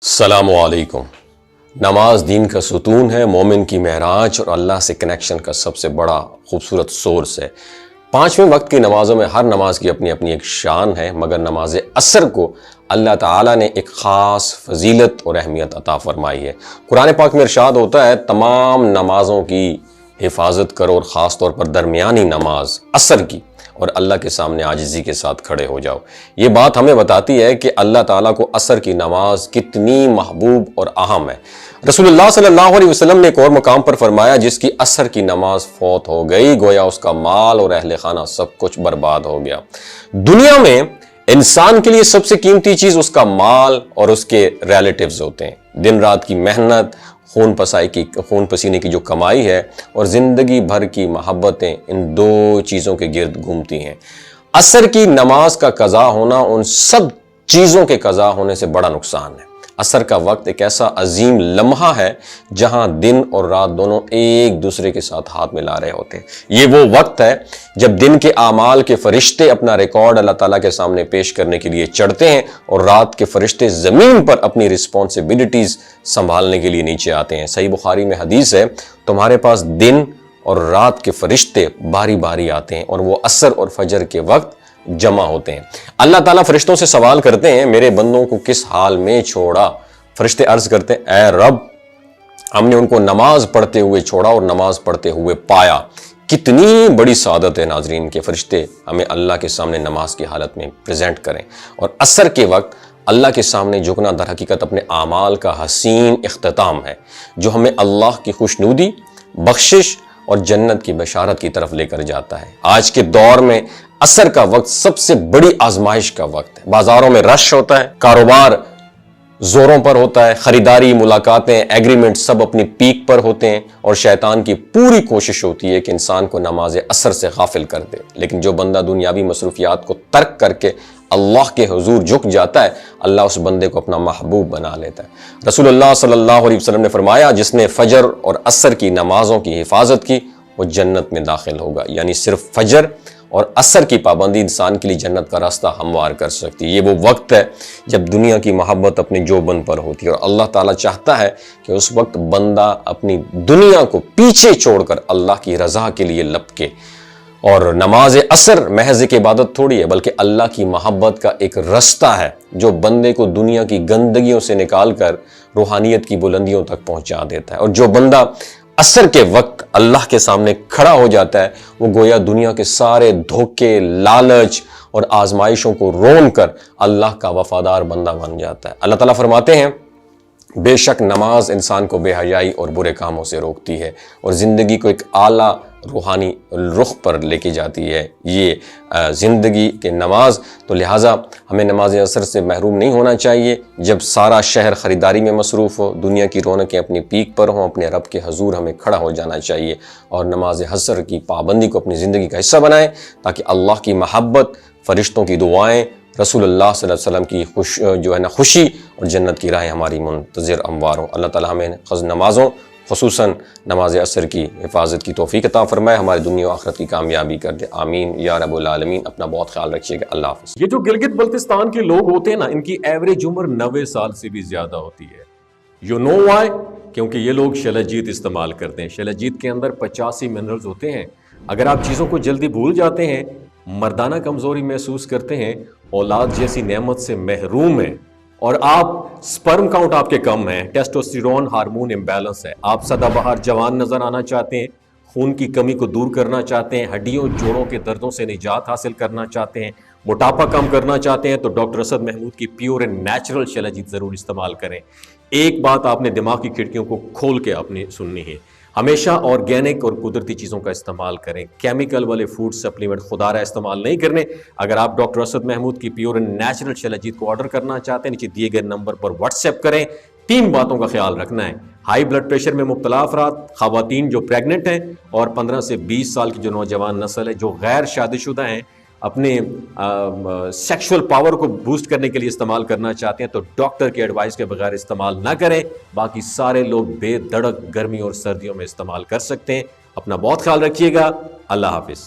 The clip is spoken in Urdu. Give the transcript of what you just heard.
السلام علیکم۔ نماز دین کا ستون ہے، مومن کی معراج اور اللہ سے کنیکشن کا سب سے بڑا خوبصورت سورس ہے۔ پانچویں وقت کی نمازوں میں ہر نماز کی اپنی اپنی ایک شان ہے، مگر نماز عصر کو اللہ تعالیٰ نے ایک خاص فضیلت اور اہمیت عطا فرمائی ہے۔ قرآن پاک میں ارشاد ہوتا ہے، تمام نمازوں کی حفاظت کرو اور خاص طور پر درمیانی نماز عصر کی، اور اللہ کے سامنے عاجزی کے ساتھ کھڑے ہو جاؤ۔ یہ بات ہمیں بتاتی ہے کہ اللہ تعالیٰ کو عصر کی نماز کتنی محبوب اور اہم ہے۔ رسول اللہ صلی اللہ علیہ وسلم نے ایک اور مقام پر فرمایا، جس کی عصر کی نماز فوت ہو گئی گویا اس کا مال اور اہل خانہ سب کچھ برباد ہو گیا۔ دنیا میں انسان کے لیے سب سے قیمتی چیز اس کا مال اور اس کے ریلیٹیوز ہوتے ہیں۔ دن رات کی محنت، خون پسینے کی جو کمائی ہے اور زندگی بھر کی محبتیں ان دو چیزوں کے گرد گھومتی ہیں۔ عصر کی نماز کا قضا ہونا ان سب چیزوں کے قضا ہونے سے بڑا نقصان ہے۔ عصر کا وقت ایک ایسا عظیم لمحہ ہے جہاں دن اور رات دونوں ایک دوسرے کے ساتھ ہاتھ ملا رہے ہوتے ہیں۔ یہ وہ وقت ہے جب دن کے اعمال کے فرشتے اپنا ریکارڈ اللہ تعالیٰ کے سامنے پیش کرنے کے لیے چڑھتے ہیں، اور رات کے فرشتے زمین پر اپنی رسپانسبلٹیز سنبھالنے کے لیے نیچے آتے ہیں۔ صحیح بخاری میں حدیث ہے، تمہارے پاس دن اور رات کے فرشتے باری باری آتے ہیں اور وہ عصر اور فجر کے وقت جمع ہوتے ہیں۔ اللہ تعالیٰ فرشتوں سے سوال کرتے ہیں، میرے بندوں کو کس حال میں چھوڑا؟ فرشتے عرض کرتے ہیں، اے رب، ہم نے ان کو نماز پڑھتے ہوئے چھوڑا اور نماز پڑھتے ہوئے پایا۔ کتنی بڑی سعادت ہے ناظرین کے فرشتے ہمیں اللہ کے سامنے نماز کی حالت میں پریزنٹ کریں، اور عصر کے وقت اللہ کے سامنے جھکنا در حقیقت اپنے اعمال کا حسین اختتام ہے، جو ہمیں اللہ کی خوشنودی، بخشش اور جنت کی بشارت کی طرف لے کر جاتا ہے۔ آج کے دور میں عصر کا وقت سب سے بڑی آزمائش کا وقت ہے۔ بازاروں میں رش ہوتا ہے، کاروبار زوروں پر ہوتا ہے، خریداری، ملاقاتیں، ایگریمنٹ سب اپنی پیک پر ہوتے ہیں، اور شیطان کی پوری کوشش ہوتی ہے کہ انسان کو نماز عصر سے غافل کر دے۔ لیکن جو بندہ دنیاوی مصروفیات کو ترک کر کے اللہ کے حضور جھک جاتا ہے، اللہ اس بندے کو اپنا محبوب بنا لیتا ہے۔ رسول اللہ صلی اللہ علیہ وسلم نے فرمایا، جس نے فجر اور عصر کی نمازوں کی حفاظت کی وہ جنت میں داخل ہوگا۔ یعنی صرف فجر اور عصر کی پابندی انسان کے لیے جنت کا راستہ ہموار کر سکتی ہے۔ یہ وہ وقت ہے جب دنیا کی محبت اپنے جوبن پر ہوتی ہے، اور اللہ تعالیٰ چاہتا ہے کہ اس وقت بندہ اپنی دنیا کو پیچھے چھوڑ کر اللہ کی رضا کے لیے لپکے۔ اور نماز عصر محض ایک عبادت تھوڑی ہے، بلکہ اللہ کی محبت کا ایک رستہ ہے جو بندے کو دنیا کی گندگیوں سے نکال کر روحانیت کی بلندیوں تک پہنچا دیتا ہے۔ اور جو بندہ عصر کے وقت اللہ کے سامنے کھڑا ہو جاتا ہے، وہ گویا دنیا کے سارے دھوکے، لالچ اور آزمائشوں کو رون کر اللہ کا وفادار بندہ بن جاتا ہے۔ اللہ تعالیٰ فرماتے ہیں، بے شک نماز انسان کو بے حیائی اور برے کاموں سے روکتی ہے اور زندگی کو ایک اعلیٰ روحانی رخ پر لے کے جاتی ہے۔ یہ زندگی کے نماز، تو لہٰذا ہمیں نماز عصر سے محروم نہیں ہونا چاہیے۔ جب سارا شہر خریداری میں مصروف ہو، دنیا کی رونقیں اپنی پیک پر ہوں، اپنے رب کے حضور ہمیں کھڑا ہو جانا چاہیے اور نماز عصر کی پابندی کو اپنی زندگی کا حصہ بنائیں، تاکہ اللہ کی محبت، فرشتوں کی دعائیں، رسول اللہ صلی اللہ علیہ وسلم کی خوشی اور جنت کی راہیں ہماری منتظر ہموار ہوں۔ اللہ تعالیٰ ہمیں نمازوں، خصوصاً نماز عصر کی حفاظت کی توفیق عطا فرمائے، ہماری دنیا و آخرت کی کامیابی کر دے، آمین یا رب العالمین۔ اپنا بہت خیال رکھیے گا، اللہ حافظ۔ یہ جو گلگت بلتستان کے لوگ ہوتے ہیں نا، ان کی ایوریج عمر 90 سال سے بھی زیادہ ہوتی ہے۔ You know why? کیونکہ یہ لوگ شلجیت استعمال کرتے ہیں۔ شلجیت کے اندر 85 منرلز ہوتے ہیں۔ اگر آپ چیزوں کو جلدی بھول جاتے ہیں، مردانہ کمزوری محسوس کرتے ہیں، اولاد جیسی نعمت سے محروم ہیں، اور آپ سپرم کاؤنٹ آپ کے کم ہیں، ٹیسٹوسٹیرون ہارمون امبیلنس ہے، آپ سدا بہار جوان نظر آنا چاہتے ہیں، خون کی کمی کو دور کرنا چاہتے ہیں، ہڈیوں جوڑوں کے دردوں سے نجات حاصل کرنا چاہتے ہیں، موٹاپا کم کرنا چاہتے ہیں، تو ڈاکٹر اسد محمود کی پیور اینڈ نیچرل شلجیت ضرور استعمال کریں۔ ایک بات آپ نے دماغ کی کھڑکیوں کو کھول کے آپ نے سننی ہے، ہمیشہ آرگینک اور قدرتی چیزوں کا استعمال کریں، کیمیکل والے فوڈ سپلیمنٹ خدارہ استعمال نہیں کرنے۔ اگر آپ ڈاکٹر اسد محمود کی پیور اینڈ نیچرل شلجیت کو آرڈر کرنا چاہتے ہیں، نیچے دیے گئے نمبر پر واٹس ایپ کریں۔ 3 باتوں کا خیال رکھنا ہے: ہائی بلڈ پریشر میں مبتلا افراد، خواتین جو پریگننٹ ہیں، اور 15 سے 20 سال کی جو نوجوان نسل ہے جو غیر شادی شدہ ہیں، اپنے سیکشول پاور کو بوسٹ کرنے کے لیے استعمال کرنا چاہتے ہیں، تو ڈاکٹر کے ایڈوائس کے بغیر استعمال نہ کریں۔ باقی سارے لوگ بے دھڑک گرمی اور سردیوں میں استعمال کر سکتے ہیں۔ اپنا بہت خیال رکھیے گا، اللہ حافظ۔